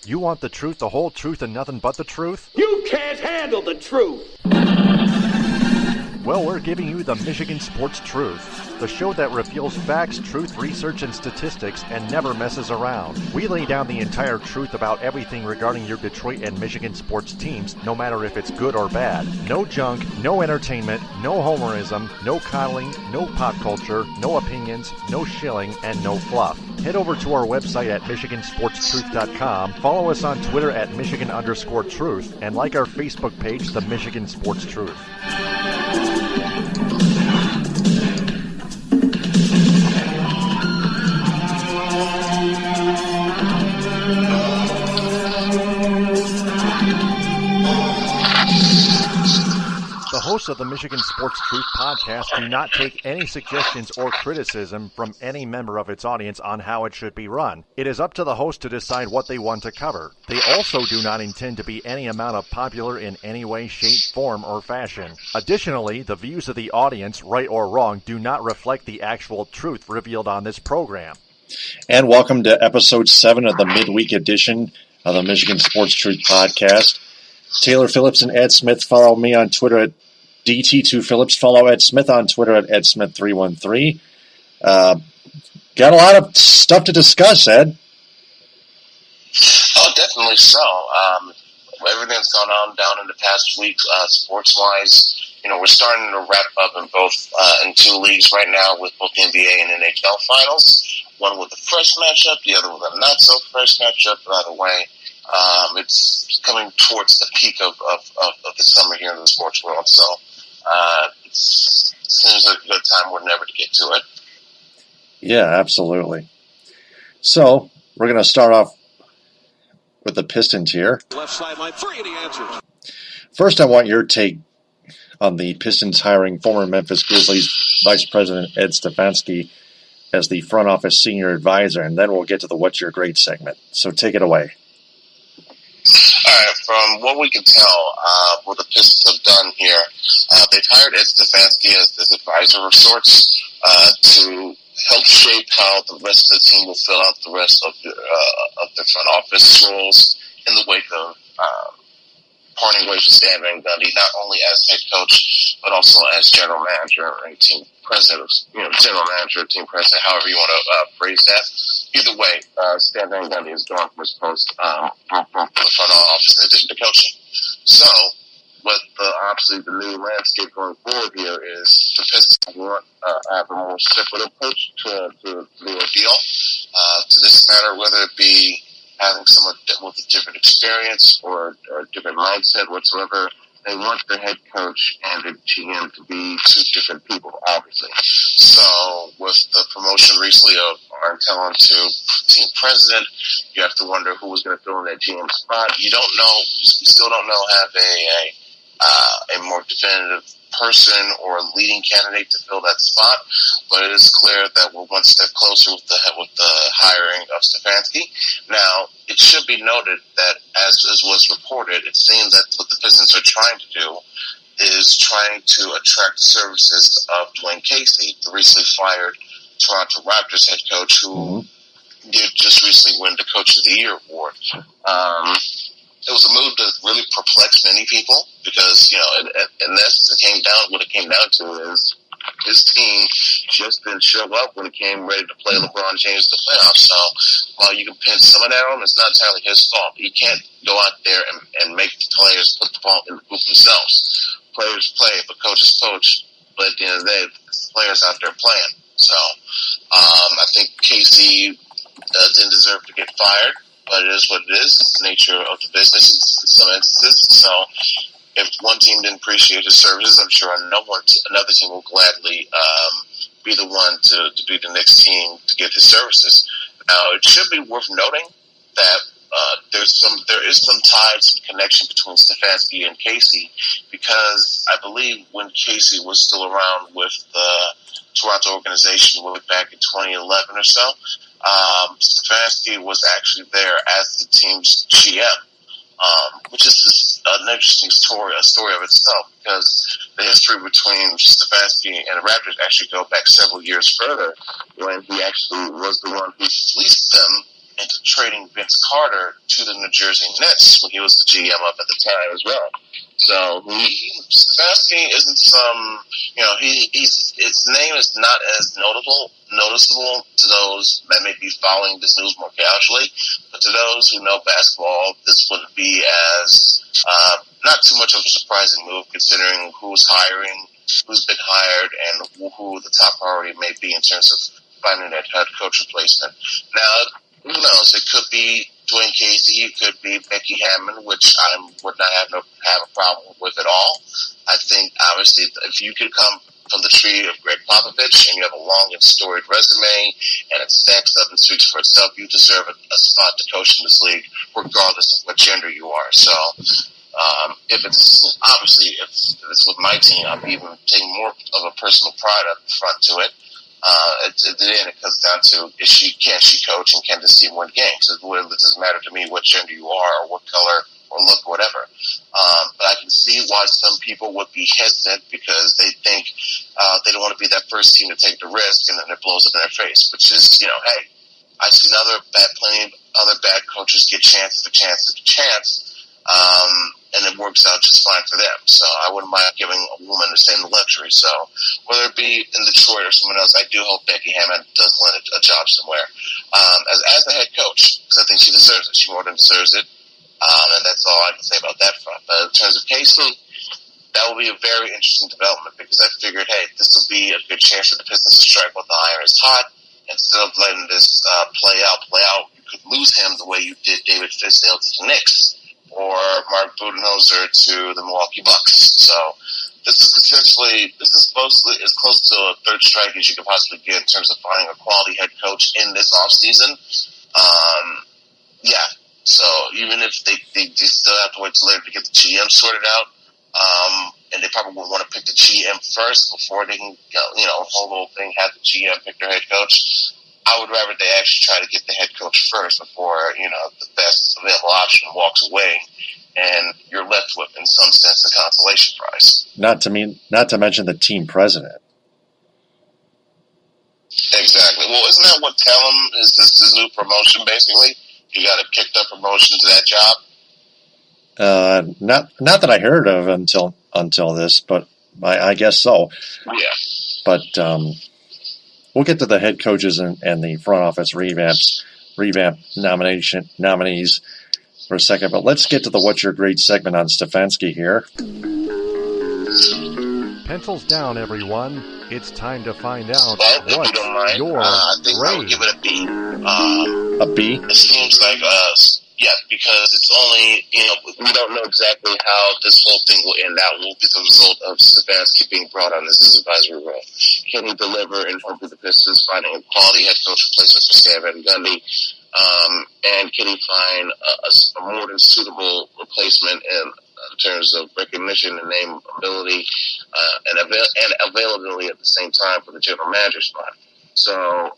You want the truth, the whole truth, and nothing but the truth? You can't handle the truth! Well, we're giving you the Michigan Sports Truth, the show that reveals facts, truth, research, and statistics, and never messes around. We lay down the entire truth about everything regarding your Detroit and Michigan sports teams, no matter if it's good or bad. No junk, no entertainment, no homerism, no coddling, no pop culture, no opinions, no shilling, and no fluff. Head over to our website at MichiganSportsTruth.com, follow us on Twitter at Michigan_Truth, and like our Facebook page, The Michigan Sports Truth. The hosts of the Michigan Sports Truth podcast do not take any suggestions or criticism from any member of its audience on how it should be run. It is up to the host to decide what they want to cover. They also do not intend to be any amount of popular in any way, shape, form, or fashion. Additionally, the views of the audience, right or wrong, do not reflect the actual truth revealed on this program. And welcome to episode 7 of the midweek edition of the Michigan Sports Truth podcast. Taylor Phillips and Ed Smith. Follow me on Twitter at DT2Phillips. Follow Ed Smith on Twitter at EdSmith313. Got a lot of stuff to discuss, Ed. Oh, definitely so. Everything's gone on down in the past week, sports-wise. You know, we're starting to wrap up in two leagues right now with both the NBA and NHL finals. One with a fresh matchup, the other with a not-so-fresh matchup. By the way, it's coming towards the peak of the summer here in the sports world. So it seems like a good time more than ever to get to it. Yeah, absolutely. So we're going to start off with the Pistons here. Left sideline, 3, and he answers. First, I want your take on the Pistons hiring former Memphis Grizzlies Vice President Ed Stefanski as the front office senior advisor, and then we'll get to the What's Your Grade segment. So take it away. All right, from what we can tell, what the Pistons have done here, they've hired Ed Stefanski as advisor of sorts to help shape how the rest of the team will fill out the rest of the front office roles in the wake of parting ways with Stan Van Gundy, not only as head coach, but also as general manager and team president, general manager, team president, however you want to phrase that. Either way, Stan Van Gundy is gone from his post from the front office in addition to coaching. So, obviously the new landscape going forward here is the Pistons want to have a more separate approach to the ordeal. To this matter, whether it be having someone with a different experience or a different mindset whatsoever, they want their head coach and their GM to be two different people, obviously. So with the promotion recently of Arntel to team president, you have to wonder who was going to fill in that GM spot. You don't know, you still don't know, have a more definitive person or leading candidate to fill that spot, but it is clear that we're one step closer with the hiring of Stefanski. Now, it should be noted that, as was reported, it seems that what the Pistons are trying to do is trying to attract services of Dwayne Casey, the recently fired Toronto Raptors head coach, who did just recently win the Coach of the Year award. It was a move that really perplexed many people because, in essence, what it came down to is his team just didn't show up when it came ready to play LeBron James in the playoffs. So while you can pin some of that on him, it's not entirely his fault. He can't go out there and make the players put the ball in the hoop themselves. Players play, but coaches coach. But at the end of the day, it's the players out there playing. So I think Casey didn't deserve to get fired. But it is what it is. It's the nature of the business in some instances. So if one team didn't appreciate his services, I'm sure another team will gladly be the one to be the next team to get his services. Now, it should be worth noting that there is some ties, some connection between Stefanski and Casey, because I believe when Casey was still around with the Toronto organization back in 2011 or so, Stefanski was actually there as the team's GM, which is an interesting story, a story of itself, because the history between Stefanski and the Raptors actually go back several years further, when he actually was the one who fleeced them into trading Vince Carter to the New Jersey Nets when he was the GM up at the time as well. So Stefanski isn't some, his name is not as noticeable to those that may be following this news more casually, but to those who know basketball, this would be as not too much of a surprising move considering who's hiring, who's been hired, and who the top priority may be in terms of finding that head coach replacement. Now, who knows? It could be Dwayne Casey, it could be Becky Hammond, which I would not have a problem with at all. I think, obviously, if you could come from the tree of Greg Popovich and you have a long and storied resume and it stacks up and speaks for itself, you deserve a spot to coach in this league, regardless of what gender you are. So, if it's with my team, I'm even taking more of a personal pride up front to it. At the end, it comes down to can she coach and can this team win games? It doesn't matter to me what gender you are or what color or look or whatever. But I can see why some people would be hesitant because they think they don't want to be that first team to take the risk, and then it blows up in their face. Which is, hey, I've seen plenty of other bad coaches get chance after chance after chance. And it works out just fine for them. So I wouldn't mind giving a woman the same luxury. So whether it be in Detroit or someone else, I do hope Becky Hammond does land a job somewhere. As a head coach, because I think she deserves it. She more than deserves it. And that's all I can say about that front. But in terms of Casey, that will be a very interesting development because I figured, hey, this will be a good chance for the Pistons to strike while the iron is hot. Instead of letting this play out, you could lose him the way you did David Fizdale to the Knicks or Mark Budenholzer to the Milwaukee Bucks. So this is mostly as close to a third strike as you could possibly get in terms of finding a quality head coach in this offseason. So even if they still have to wait till later to get the GM sorted out, and they probably would want to pick the GM first before they can, whole little thing, have the GM pick their head coach. I would rather they actually try to get the head coach first before, the best available option walks away and you're left with, in some sense, the consolation prize. Not to mention the team president. Exactly. Well, isn't that what Tellum is this new promotion, basically? You got a kicked up promotion to that job? Not that I heard of until this, but I guess so. Yeah. But we'll get to the head coaches and the front office revamp nominees for a second. But let's get to the What's Your Grade segment on Stefanski here. Pencils down, everyone. It's time to find out what's your I think grade. I would give it a B. A B? It seems like because it's only, we don't know exactly how this whole thing will end out. Will be the result of Stefanski being brought on as his advisory role. Can he deliver and help with the Pistons finding a quality head coach replacement for Stan Van Gundy? And can he find a more than suitable replacement in terms of recognition and name ability and availability at the same time for the general manager spot? So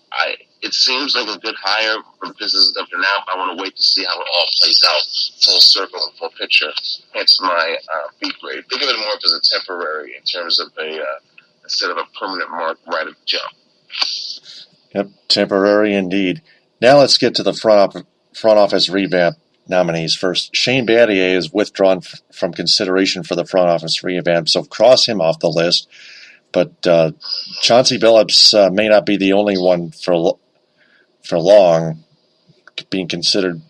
it seems like a good hire for the Pistons up to now, but I want to wait to see how it all plays out, full circle and full picture. Hence my B grade. Think of it more as a temporary in terms of instead of a permanent mark right at the jump. Yep, temporary indeed. Now let's get to the front office revamp nominees first. Shane Battier is withdrawn from consideration for the front office revamp, so cross him off the list. But Chauncey Billups may not be the only one for long being considered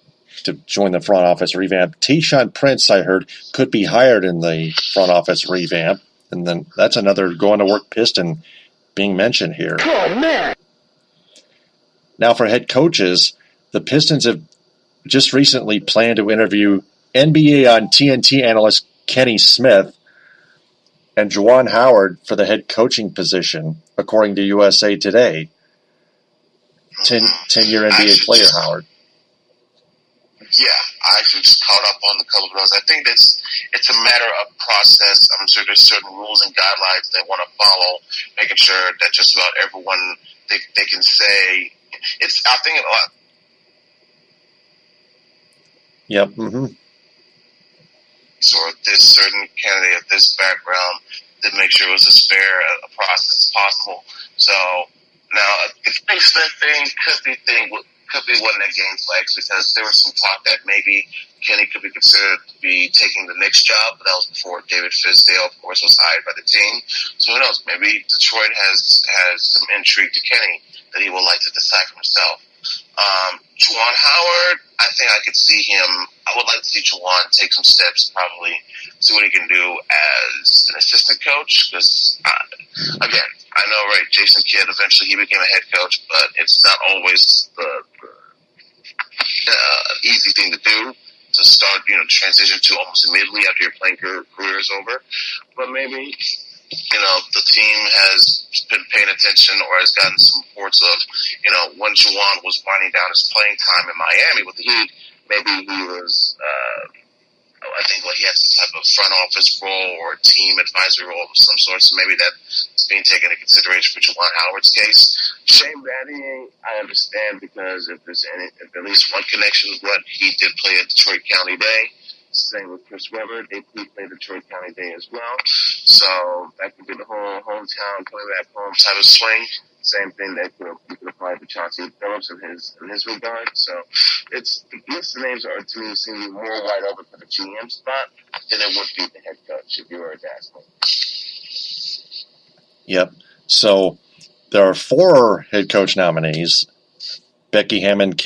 to join the front office revamp. Tayshaun Prince, I heard, could be hired in the front office revamp. And then that's another going to work Piston being mentioned here. Oh, man. Now for head coaches, the Pistons have just recently planned to interview NBA on TNT analyst Kenny Smith and Juwan Howard for the head coaching position, according to USA Today. 10-year NBA player Howard. Yeah, I actually just caught up on a couple of those. I think it's a matter of process. I'm sure there's certain rules and guidelines they want to follow, making sure that just about everyone they can say it's. I think a lot. Yep. Mm-hmm. So this certain candidate of this background to make sure it was as fair a process as possible. So now the Smith thing could be thing could be one that gains legs because there was some talk that maybe Kenny could be considered to be taking the Knicks job, but that was before David Fizdale, of course, was hired by the team. So who knows? Maybe Detroit has some intrigue to Kenny that he would like to decide for himself. Juwan Howard, I think I could see him. I would like to see Juwan take some steps, probably see what he can do as an assistant coach. Because again, I know, right? Jason Kidd eventually he became a head coach, but it's not always the easy thing to do to start, transition to almost immediately after your playing career is over. But maybe, the team has been paying attention or has gotten some reports of, when Juwan was winding down his playing time in Miami with the Heat, maybe he was, I think he had some type of front office role or team advisory role of some sort. So maybe that's being taken into consideration for Juwan Howard's case. Shane Battier, I understand because if at least one connection, what he did play at Detroit County Day. Same with Chris Webber. They play Detroit County Day as well. So that could be the whole hometown, coming back home type of swing. Same thing that you could apply to Chauncey Phillips in his regard. So it's the list of names are to me seem to be more wide open for the GM spot than it would be the head coach if you were to ask me. Yep. So there are 4 head coach nominees: Becky Hammond,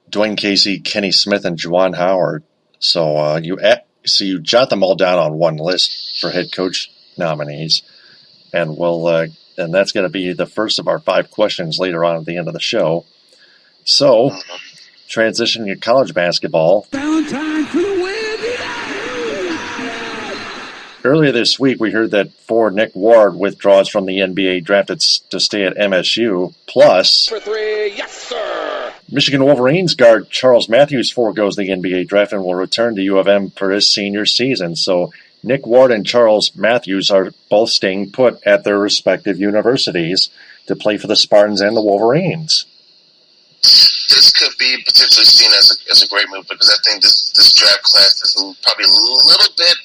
Dwayne Casey, Kenny Smith, and Juwan Howard. So you jot them all down on one list for head coach nominees, and and that's going to be the first of our 5 questions later on at the end of the show. So, transitioning to college basketball. Valentine for the win! Earlier this week, we heard that forward Nick Ward withdraws from the NBA, drafted to stay at MSU. Plus, For 3, yes, sir. Michigan Wolverines guard Charles Matthews foregoes the NBA draft and will return to U of M for his senior season. So Nick Ward and Charles Matthews are both staying put at their respective universities to play for the Spartans and the Wolverines. This could be potentially seen as a great move because I think this draft class is probably a little bit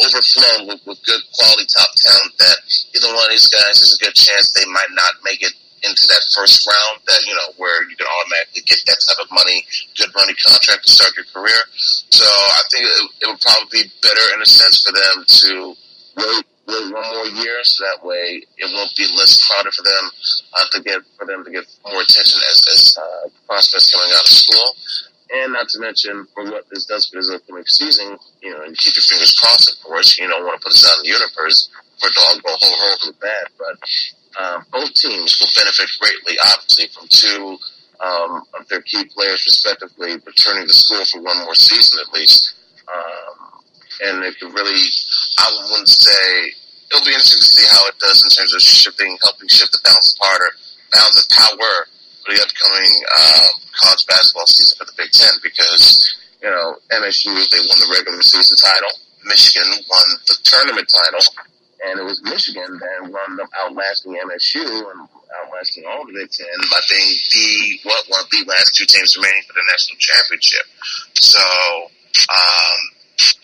overflown with good quality top talent that either one of these guys is a good chance they might not make it into that first round that, where you can automatically get that type of money, good money contract to start your career. So I think it would probably be better in a sense for them to wait one more year so that way it won't be less crowded for them to get more attention as prospects coming out of school. And not to mention for what this does for this upcoming season, and keep your fingers crossed, of course. You don't want to put this out in the universe for it to all go horribly bad, but both teams will benefit greatly, obviously, from 2 of their key players, respectively, returning to school for one more season at least. And it could really, I wouldn't say, it'll be interesting to see how it does in terms of helping shift the balance of power for the upcoming college basketball season for the Big Ten because, MSU, they won the regular season title. Michigan won the tournament title. And it was Michigan that wound up outlasting MSU and outlasting all of the Big Ten by being one of the last 2 teams remaining for the national championship. So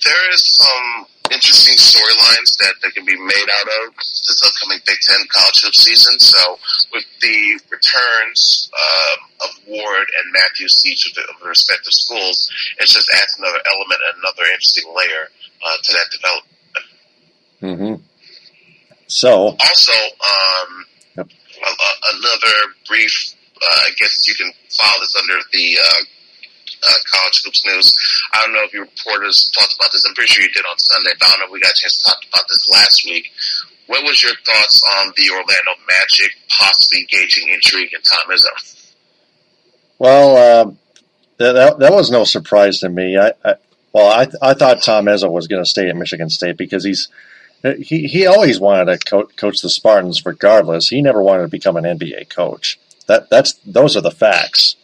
there is some interesting storylines that can be made out of this upcoming Big Ten college hoop season. So with the returns of Ward and Matthews to each of the respective schools, it just adds another element and another interesting layer to that development. Mm-hmm. So also, another brief, I guess you can file this under the college hoops news. I don't know if your reporters talked about this. I'm pretty sure you did on Sunday, but I don't know if we got a chance to talk about this last week. What was your thoughts on the Orlando Magic possibly engaging intrigue in Tom Izzo? Well, that was no surprise to me. I thought Tom Izzo was going to stay at Michigan State because he always wanted to coach the Spartans regardless. He never wanted to become an NBA coach. Those are the facts.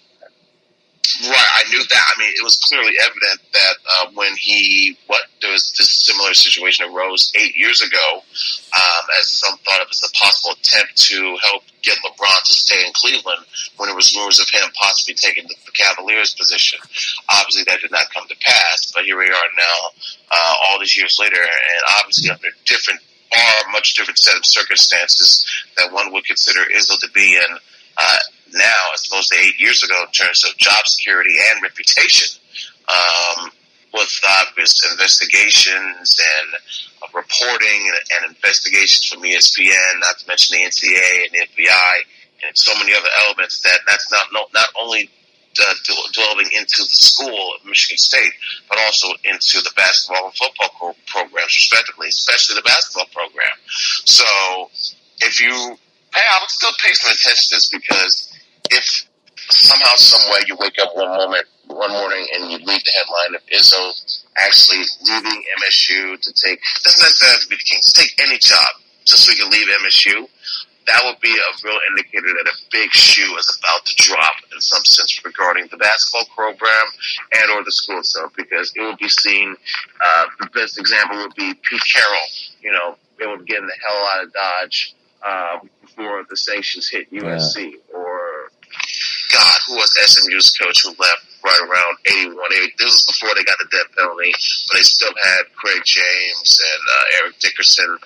Right, I knew that. I mean, it was clearly evident that when there was this similar situation arose 8 years ago, as some thought of as a possible attempt to help get LeBron to stay in Cleveland when there was rumors of him possibly taking the Cavaliers position. Obviously, that did not come to pass, but here we are now, all these years later, and obviously under much different set of circumstances that one would consider Izzo to be in. now as opposed to 8 years ago in terms of job security and reputation, with obvious investigations and reporting and investigations from ESPN, not to mention the NCAA and the FBI, and so many other elements that's not only delving into the school of Michigan State, but also into the basketball and football programs, respectively, especially the basketball program. So if you I would still pay some attention to this, because if somehow, some way, you wake up one morning and you read the headline of Izzo actually leaving MSU to take, doesn't necessarily have to be the Kings, take any job just so he can leave MSU, that would be a real indicator that a big shoe is about to drop in some sense regarding the basketball program and or the school itself, because it would be seen, the best example would be Pete Carroll, they would get the hell out of Dodge before the sanctions hit USC, or God, who was SMU's coach who left right around 81, 80. This was before they got the death penalty, but they still had Craig James and Eric Dickerson.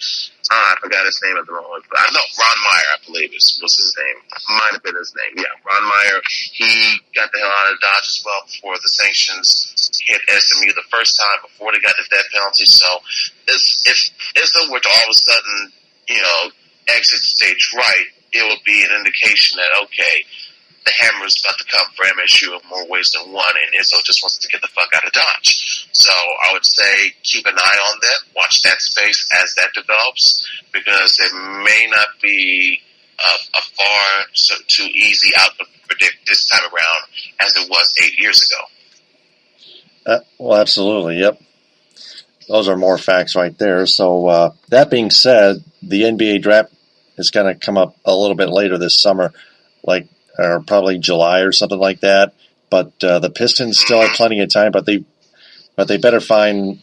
I forgot his name at the moment. But I know Ron Meyer, I believe was his name. Might have been his name. Yeah, Ron Meyer. He got the hell out of Dodge as well before the sanctions hit SMU the first time, before they got the death penalty. So if Izzo were to all of a sudden, exit stage right, it would be an indication that, okay, the hammer is about to come for MSU in more ways than one, and Izzo just wants to get the fuck out of Dodge. So I would say keep an eye on that, watch that space as that develops, because it may not be a far too easy outcome to predict this time around as it was 8 years ago. Well, absolutely, yep. Those are more facts right there. So that being said, the NBA draft is going to come up a little bit later this summer, or probably July or something like that. But the Pistons still have plenty of time, but they better fill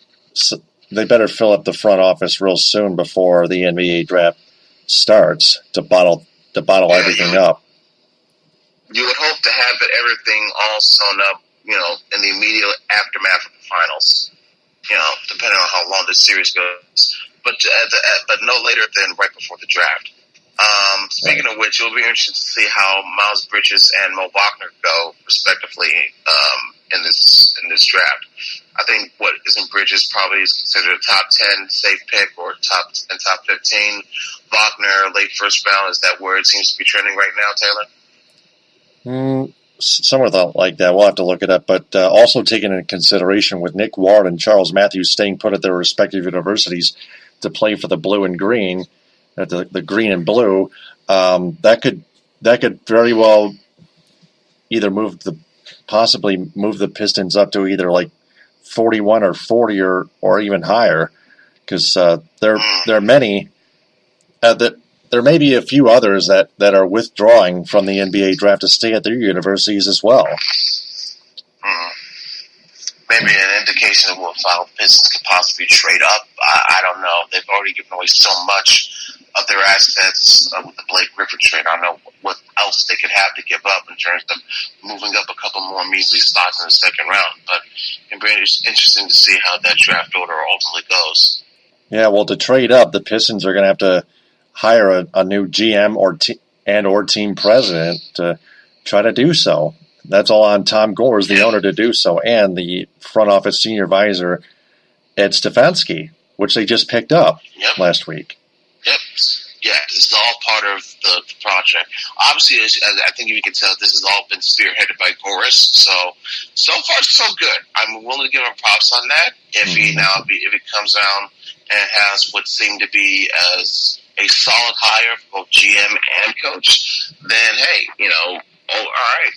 up the front office real soon before the NBA draft starts to bottle everything up. You would hope to have everything all sewn up, in the immediate aftermath of the finals. Depending on how long this series goes, but no later than right before the draft. Speaking of which, it'll be interesting to see how Miles Bridges and Mo Wagner go, respectively, in this draft. I think Bridges probably is considered a top 10 safe pick, or top 15. Wagner, late first round, is that where it seems to be trending right now, Taylor? Somewhere like that. We'll have to look it up. But also taken into consideration with Nick Ward and Charles Matthews staying put at their respective universities to play for the blue and green, the green and blue, that could very well either possibly move the Pistons up to either 41 or 40 or even higher, because there are many there may be a few others that are withdrawing from the NBA draft to stay at their universities as well. Maybe an indication of what the Pistons could possibly trade up. I don't know. They've already given away so much of their assets with the Blake Griffin trade. I don't know what else they could have to give up in terms of moving up a couple more measly spots in the second round. But it'll be interesting to see how that draft order ultimately goes. Yeah, well, to trade up, the Pistons are going to have to hire a new GM or team president to try to do so. That's all on Tom Gores, the owner, to do so, and the front office senior advisor, Ed Stefanski, which they just picked up last week. Yep. Yeah, this is all part of the project. Obviously, as I think you can tell, this has all been spearheaded by Gores. So far, so good. I'm willing to give him props on that. If it comes down and has what seemed to be as a solid hire for both GM and coach, then hey, all right.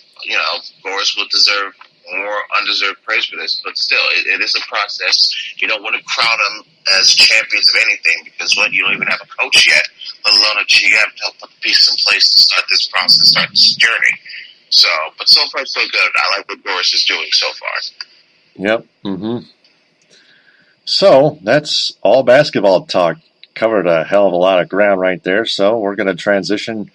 Gores will deserve more undeserved praise for this, but still, it is a process. You don't want to crown them as champions of anything, because you don't even have a coach yet, let alone a GM to help put the pieces in place to start this process, start this journey. But so far, so good. I like what Gores is doing so far. Yep. Mm-hmm. So that's all basketball talk. Covered a hell of a lot of ground right there, so we're going to transition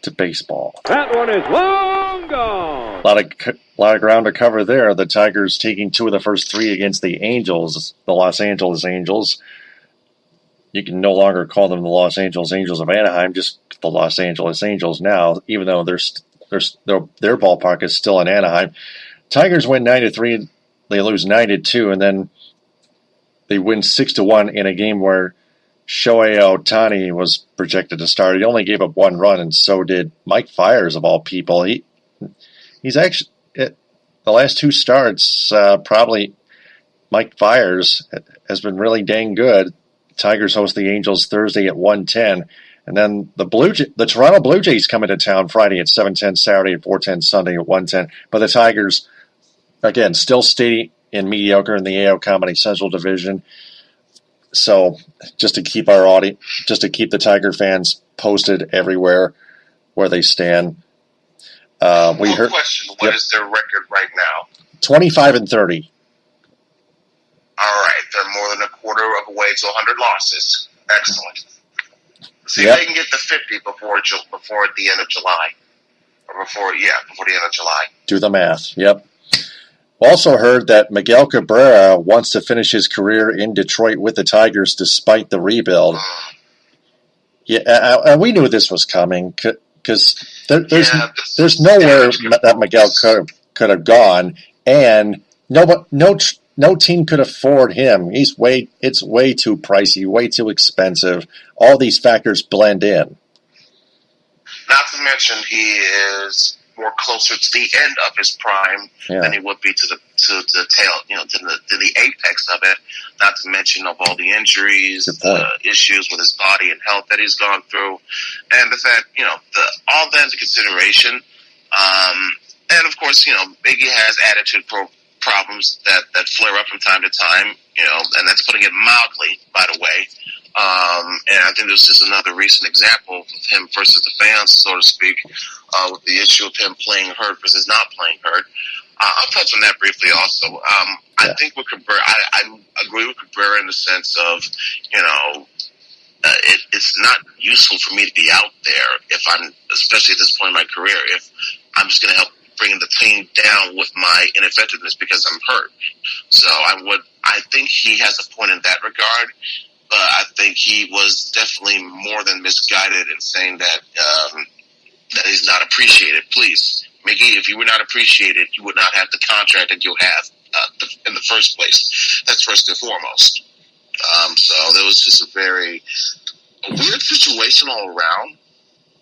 to baseball. That one is long gone. A lot of ground to cover there. The Tigers taking 2 of the first 3 against the Angels, the Los Angeles Angels. You can no longer call them the Los Angeles Angels of Anaheim, just the Los Angeles Angels now, even though they're their ballpark is still in Anaheim. Tigers win 9-3, they lose 9-2, and then they win 6-1 in a game where Shohei Ohtani was projected to start. He only gave up one run, and so did Mike Fiers, of all people. He's actually, the last two starts, probably Mike Fiers has been really dang good. Tigers host the Angels Thursday at 1:10. And then the Toronto Blue Jays come into town Friday at 7:10, Saturday at 4:10, Sunday at 1:10. But the Tigers, again, still stay in mediocre in the AL Comedy Central Division. So just to keep the Tiger fans posted everywhere where they stand. What is their record right now? 25-30. All right, they're more than a quarter of a way to 100 losses. Excellent. See Yep. if they can get to 50 before the end of July. Before the end of July. Do the math. Yep. Also heard that Miguel Cabrera wants to finish his career in Detroit with the Tigers despite the rebuild. Yeah, and we knew this was coming because there's nowhere that Miguel could have gone, and no team could afford him. It's way too pricey, way too expensive. All these factors blend in. Not to mention he is more closer to the end of his prime than he would be to the tail, to the apex of it. Not to mention of all the injuries, issues with his body and health that he's gone through, and the fact, all that into consideration. And of course, Biggie has attitude problems that flare up from time to time, and that's putting it mildly, by the way. And I think this is another recent example of him versus the fans, so to speak, with the issue of him playing hurt versus not playing hurt. I'll touch on that briefly also. I think with Cabrera, I agree with Cabrera in the sense of, it's not useful for me to be out there if I'm, especially at this point in my career, if I'm just going to help bring the team down with my ineffectiveness because I'm hurt. So I think he has a point in that regard. But I think he was definitely more than misguided in saying that he's not appreciated. Please, Mickey, if you were not appreciated, you would not have the contract that you have in the first place. That's first and foremost. So there was just a weird situation all around,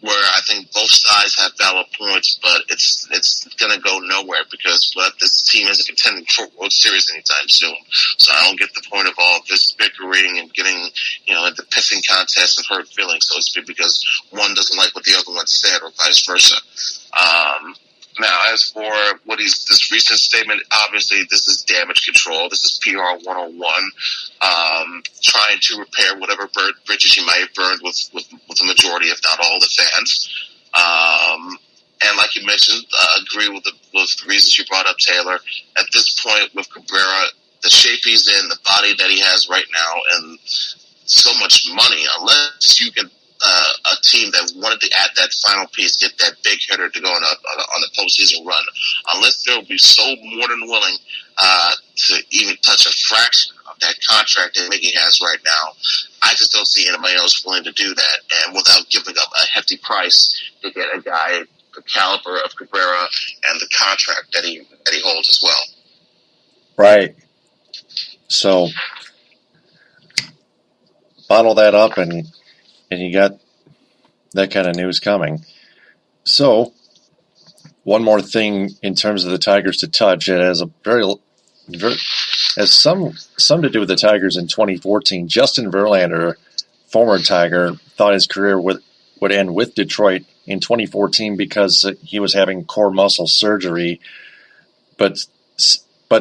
where I think both sides have valid points, but it's going to go nowhere because this team isn't contending for a World Series anytime soon. So I don't get the point of all this bickering and getting, into pissing contests and hurt feelings, so to speak, because one doesn't like what the other one said or vice versa. Now, as for this recent statement, obviously this is damage control. This is PR 101. Trying to repair whatever bridges you might have burned with the majority, if not all, the fans. And like you mentioned, agree with the reasons you brought up, Taylor. At this point with Cabrera, the shape he's in, the body that he has right now, and so much money, unless you can a team that wanted to add that final piece, get that big hitter to go on a postseason run, unless they'll be so more than willing to even touch a fraction of that contract that Mickey has right now, I just don't see anybody else willing to do that, and without giving up a hefty price to get a guy the caliber of Cabrera and the contract that he holds as well. Right. So bottle that up and you got that kind of news coming. So, one more thing in terms of the Tigers to touch. It has has some to do with the Tigers in 2014. Justin Verlander, former Tiger, thought his career would end with Detroit in 2014 because he was having core muscle surgery. But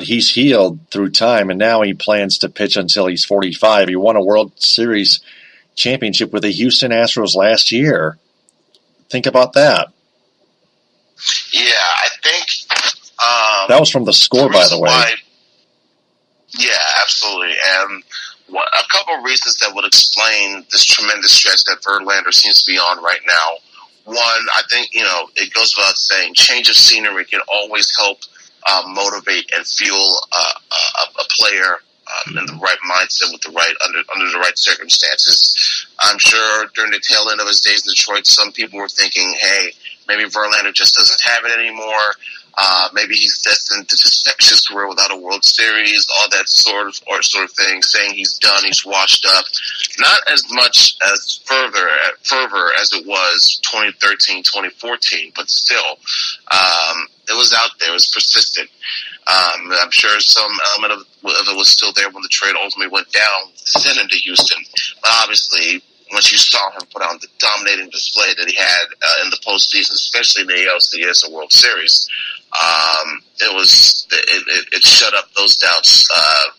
he's healed through time, and now he plans to pitch until he's 45. He won a World Series championship with the Houston Astros last year. Think about that. Yeah, I think that was from The Score, by the way. Yeah, absolutely. And a couple of reasons that would explain this tremendous stretch that Verlander seems to be on right now. One, I think, it goes without saying, change of scenery can always help motivate and fuel a player in the right mindset with under the right circumstances. I'm sure during the tail end of his days in Detroit, some people were thinking, hey, Maybe Verlander just doesn't have it anymore. Maybe he's destined to just finish his career without a World Series, all that sort of thing, saying he's done, he's washed up. Not as much as fervor as it was 2013, 2014, but still, it was out there, it was persistent. I'm sure some element of it was still there when the trade ultimately went down, sent him to Houston. But obviously, once you saw him put on the dominating display that he had in the postseason, especially in the ALCS and World Series, it shut up those doubts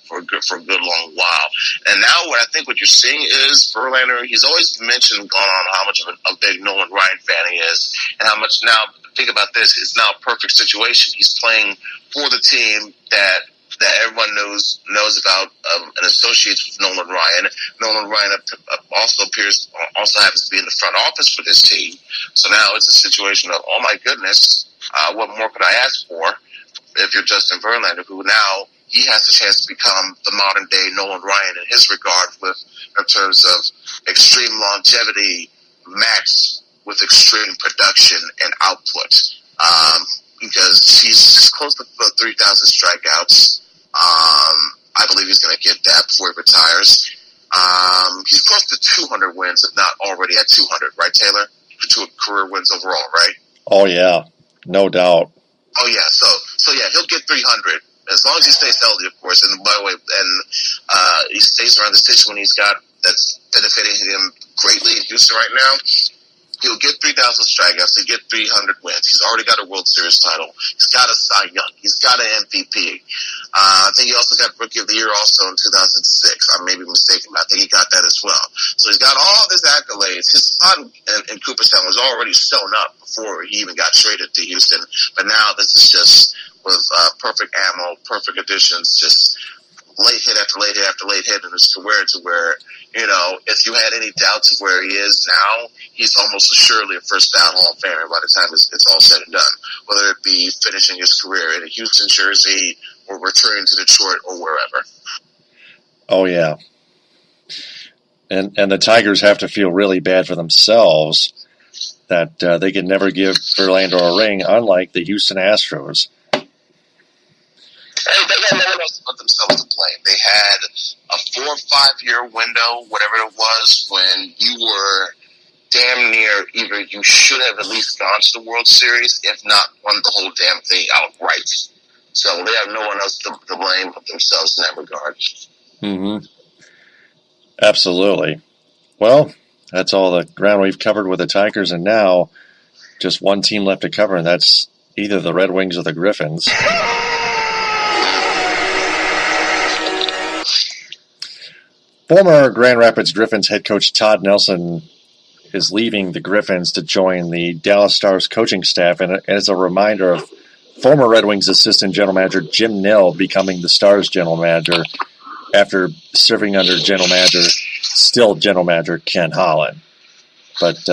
for a good long while. And now what you're seeing is Verlander. He's always mentioned going on how much of a big Nolan Ryan fan he is, and how much now. Think about this: it's now a perfect situation. He's playing for the team that everyone knows about and associates with Nolan Ryan. Nolan Ryan also happens to be in the front office for this team. So now it's a situation of, oh my goodness, what more could I ask for if you're Justin Verlander, who now he has the chance to become the modern day Nolan Ryan in his regard, in terms of extreme longevity, max with extreme production and output. Because he's close to 3,000 strikeouts. I believe he's going to get that before he retires. He's close to 200 wins, if not already at 200, right, Taylor? 2 career wins overall, right? Oh, yeah. No doubt. Oh, yeah. So yeah, he'll get 300 as long as he stays healthy, of course. And by the way, he stays around the situation he's got that's benefiting him greatly in Houston right now. He'll get 3,000 strikeouts. He'll get 300 wins. He's already got a World Series title. He's got a Cy Young. He's got an MVP. I think he also got Rookie of the Year also in 2006. I may be mistaken, but I think he got that as well. So he's got all these accolades. His spot in Cooperstown was already sewn up before he even got traded to Houston. But now this is just with perfect ammo, perfect additions, just late hit after late hit after late hit in his career to where, if you had any doubts of where he is now, he's almost assuredly a first down Hall of Famer by the time it's all said and done, whether it be finishing his career in a Houston jersey or returning to Detroit or wherever. Oh, yeah. And the Tigers have to feel really bad for themselves that they could never give Verlander a ring, unlike the Houston Astros. They got no one else to put themselves to blame. They had a 4 or 5 year window, whatever it was, when you were damn near either you should have at least gone to the World Series, if not won the whole damn thing outright. So they have no one else to blame but themselves in that regard. Mm-hmm. Absolutely. Well, that's all the ground we've covered with the Tigers, and now just one team left to cover, and that's either the Red Wings or the Griffins. Former Grand Rapids Griffins head coach Todd Nelson is leaving the Griffins to join the Dallas Stars coaching staff, and as a reminder of former Red Wings assistant general manager Jim Nill becoming the Stars general manager after serving under general manager Ken Holland. But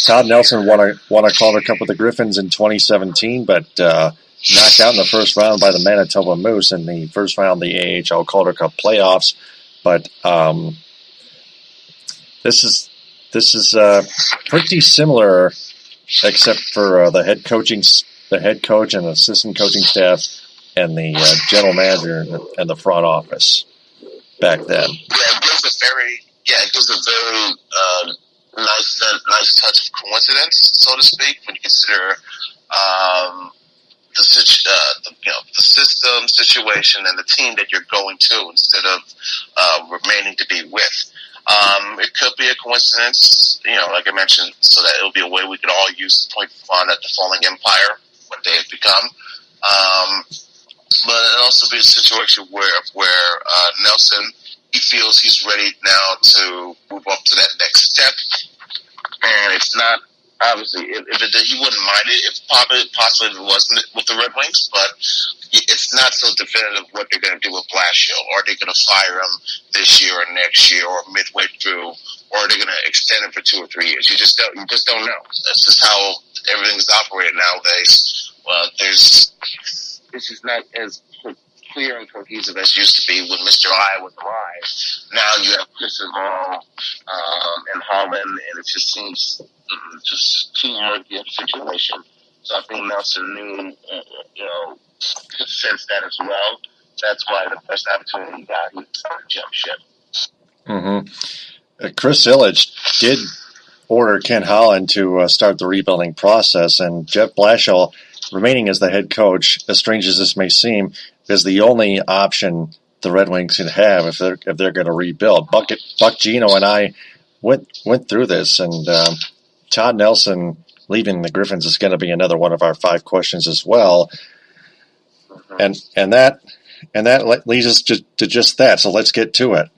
Todd Nelson won a Calder Cup with the Griffins in 2017, but knocked out in the first round by the Manitoba Moose in the first round of the AHL Calder Cup playoffs. But this is pretty similar, except for the head coach and assistant coaching staff and the general manager and the front office back then. Yeah, it gives a very nice touch of coincidence, so to speak, when you consider the system, situation, and the team that you're going to instead of remaining to be with. It could be a coincidence, like I mentioned, so that it'll be a way we could all use to point fun at the falling empire, what they have become. But it'll also be a situation where Nelson, he feels he's ready now to move up to that next step, and it's not. Obviously, he wouldn't mind it if possibly it wasn't with the Red Wings, but it's not so definitive what they're going to do with Blashill. Are they going to fire him this year or next year or midway through, or are they going to extend him for 2 or 3 years? You just don't know. That's just how everything's operated nowadays. It's just not as clear and cohesive as used to be when Mr. I was alive. Now you have Chris Hall and Holland, and it just seems just too murky a situation. So I think Nelson knew, could sense that as well. That's why the first opportunity he got, he started to jump ship. Mm-hmm. Chris Ilitch did order Ken Holland to start the rebuilding process, and Jeff Blashill, remaining as the head coach, as strange as this may seem, is the only option the Red Wings can have if they're going to rebuild. Buck Gino and I went through this, and Todd Nelson leaving the Griffins is going to be another one of our 5 questions as well. And that leads us to just that. So let's get to it.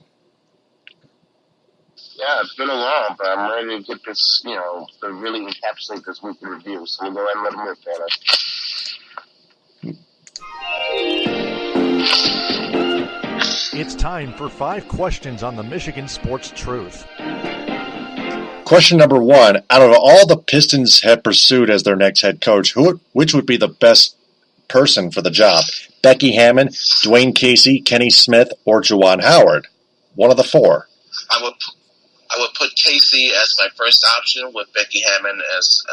Yeah, it's been a while, but I'm ready to get this, to really encapsulate this week in review. So we'll go ahead and let them rip, Tanner. It's time for 5 questions on the Michigan Sports Truth. Question number 1. Out of all the Pistons have pursued as their next head coach, which would be the best person for the job? Becky Hammon, Dwayne Casey, Kenny Smith, or Juwan Howard? One of the 4. I would put Casey as my first option, with Becky Hammon as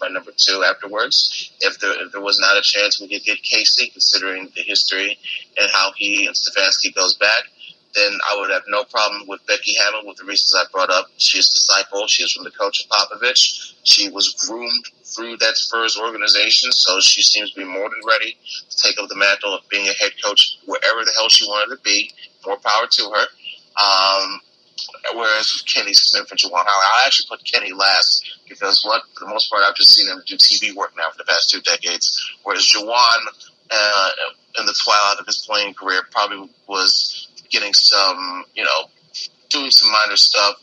my number 2 afterwards. If there was not a chance we could get Casey, considering the history and how he and Stefanski goes back, then I would have no problem with Becky Hammon with the reasons I brought up. She's disciple. She is from the coach of Popovich. She was groomed through that Spurs organization, so she seems to be more than ready to take up the mantle of being a head coach wherever the hell she wanted to be. More power to her. Whereas with Kenny Smith and Juwan Howard, I actually put Kenny last because for the most part, I've just seen him do TV work now for the past 2 decades. Whereas Juwan, in the twilight of his playing career, probably was getting some, doing some minor stuff,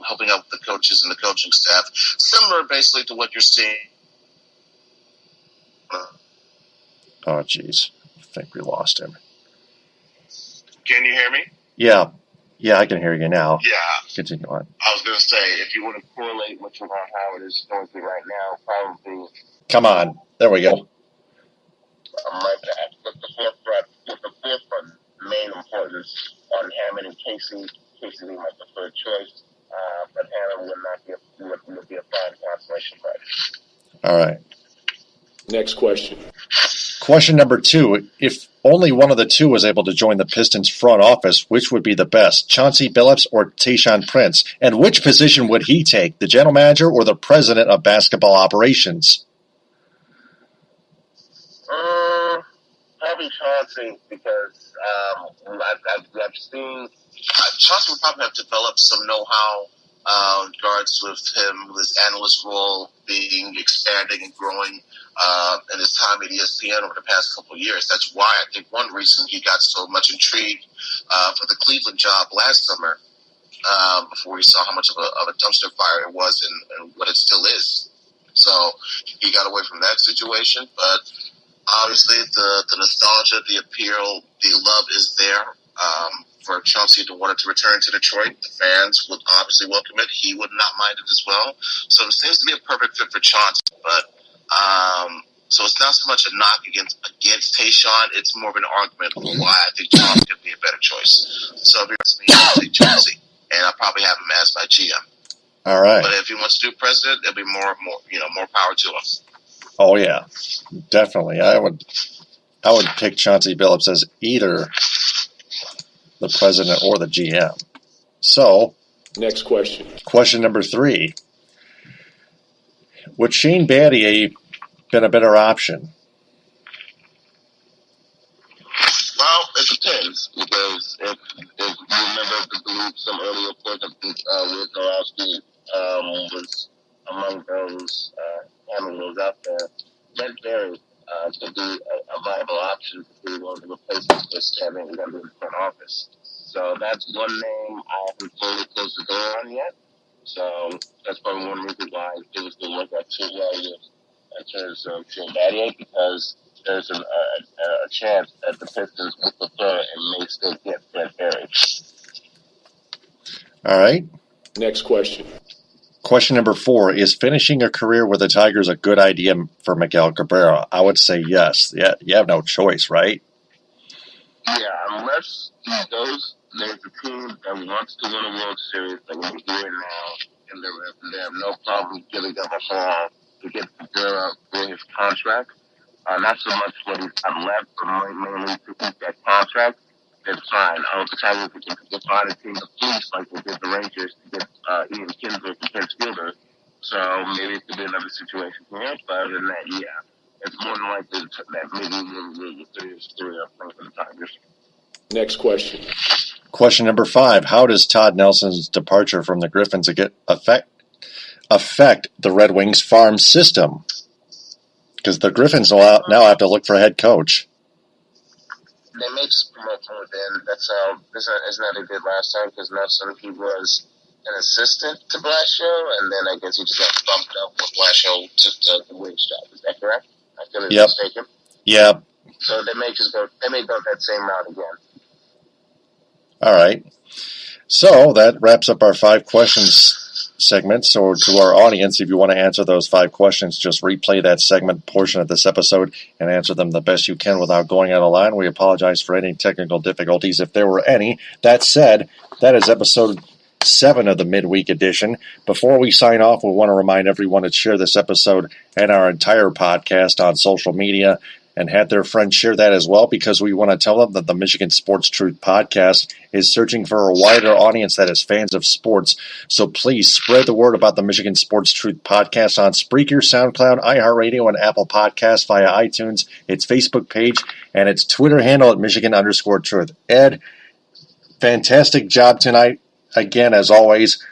helping out the coaches and the coaching staff, similar basically to what you're seeing. Oh, geez. I think we lost him. Can you hear me? Yeah, I can hear you now. Yeah. Continue on. I was going to say, if you want to correlate what Juwan Howard is going through right now, probably... Come on. There we go. My bad. With the forefront main importance on Hammond and Casey being my preferred choice, but Hammond would be a fine consolation prize. All right. Next question. Question number 2. If only one of the 2 was able to join the Pistons front office, which would be the best, Chauncey Billups or Tayshaun Prince? And which position would he take, the general manager or the president of basketball operations? Probably Chauncey, because I've seen Chauncey would probably have developed some know-how in regards with him, with his analyst role being expanding and growing in his time at ESPN over the past couple of years. That's why I think one reason he got so much intrigued for the Cleveland job last summer, before he saw how much of a dumpster fire it was and what it still is. So he got away from that situation, but obviously the nostalgia, the appeal, the love is there. For Chauncey to want it to return to Detroit, the fans would obviously welcome it. He would not mind it as well. So it seems to be a perfect fit for Chauncey. But so it's not so much a knock against Tayshaun. It's more of an argument for why I think Chauncey could be a better choice. So if you're asking me, I'll take Chauncey, and I'll probably have him as my GM. All right. But if he wants to do president, it'll be more power to him. Oh yeah, definitely. I would pick Chauncey Billups as either the president or the GM. So, next question. Question number 3. Would Shane Battier been a better option? Well, it depends, because if you remember some earlier reports, I think Wojnarowski was among those handlers out there. Brent Berry could be a viable option if we wanted to replace Chris Kevin in the front office. So that's one name I haven't fully closed the door on yet. So that's probably one reason why it was going to work out too well in terms of Shane Battier, because there's a chance that the Pistons would prefer and may still get Brent Berry. All right. Next question. Question number 4. Is finishing a career with the Tigers a good idea for Miguel Cabrera? I would say yes. Yeah, you have no choice, right? Yeah, unless he goes, there's a team that wants to win a World Series that will be here now and they have no problem giving up a haul to get Cabrera for his contract. Not so much what he's got left, but mainly to keep that contract. Then fine. I don't think I would find a team of police like they did the Rangers to get Ian Kinsler for Prince Fielder. So maybe it could be another situation here. But other than that, yeah, it's more than likely that maybe the three are playing for the Tigers. Next question. Question number 5. How does Todd Nelson's departure from the Griffins affect the Red Wings farm system? Because the Griffins will now have to look for a head coach. They may just promote from within. That's how, isn't that they did last time? Because Nelson, he was an assistant to Blashill, and then I guess he just got bumped up when Blashill took the Wings job. Is that correct? I feel like mistaken. Yep. So they may go that same route again. All right. So that wraps up our 5 questions segment. So to our audience, if you want to answer those 5 questions, just replay that segment portion of this episode and answer them the best you can without going out of line. We apologize for any technical difficulties if there were any. That said, that is episode 7 of the midweek edition. Before we sign off, we want to remind everyone to share this episode and our entire podcast on social media and have their friends share that as well, because we want to tell them that the Michigan Sports Truth podcast is searching for a wider audience that is fans of sports. So please spread the word about the Michigan Sports Truth podcast on Spreaker, SoundCloud, iHeartRadio, and Apple Podcasts via iTunes, its Facebook page, and its Twitter handle at Michigan_Truth. Ed, fantastic job tonight. Again, as always,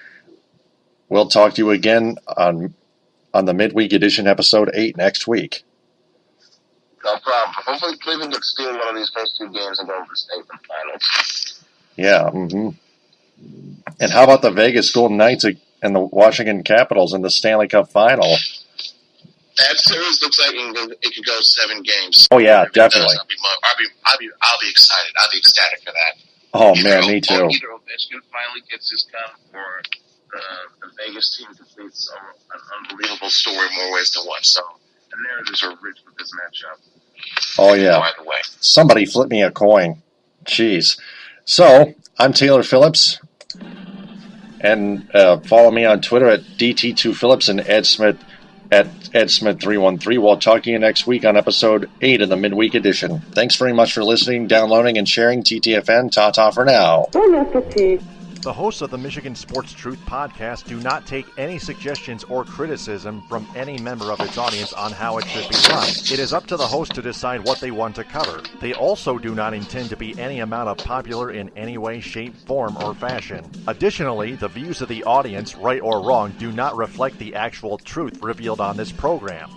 we'll talk to you again on the midweek edition, episode 8 next week. No problem. Hopefully Cleveland can steal one of these first 2 games and go over the state finals. Yeah. Mm-hmm. And how about the Vegas Golden Knights and the Washington Capitals in the Stanley Cup final? That series looks like it could go 7 games. Oh yeah, definitely. I'll be excited. I'll be ecstatic for that. Oh man, me too. Either Ovechkin finally gets his cup, or the Vegas team completes an unbelievable story more ways than one. So the narratives are rich with this matchup. Oh yeah. By the way, somebody flip me a coin. Jeez. So I'm Taylor Phillips, and follow me on Twitter at DT2Phillips and Ed Smith at EdSmith313. We'll talk to you next week on episode 8 of the midweek edition. Thanks very much for listening, downloading, and sharing TTFN. Ta-ta for now. The hosts of the Michigan Sports Truth podcast do not take any suggestions or criticism from any member of its audience on how it should be run. It is up to the host to decide what they want to cover. They also do not intend to be any amount of popular in any way, shape, form, or fashion. Additionally, the views of the audience, right or wrong, do not reflect the actual truth revealed on this program.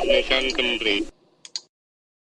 Mission complete.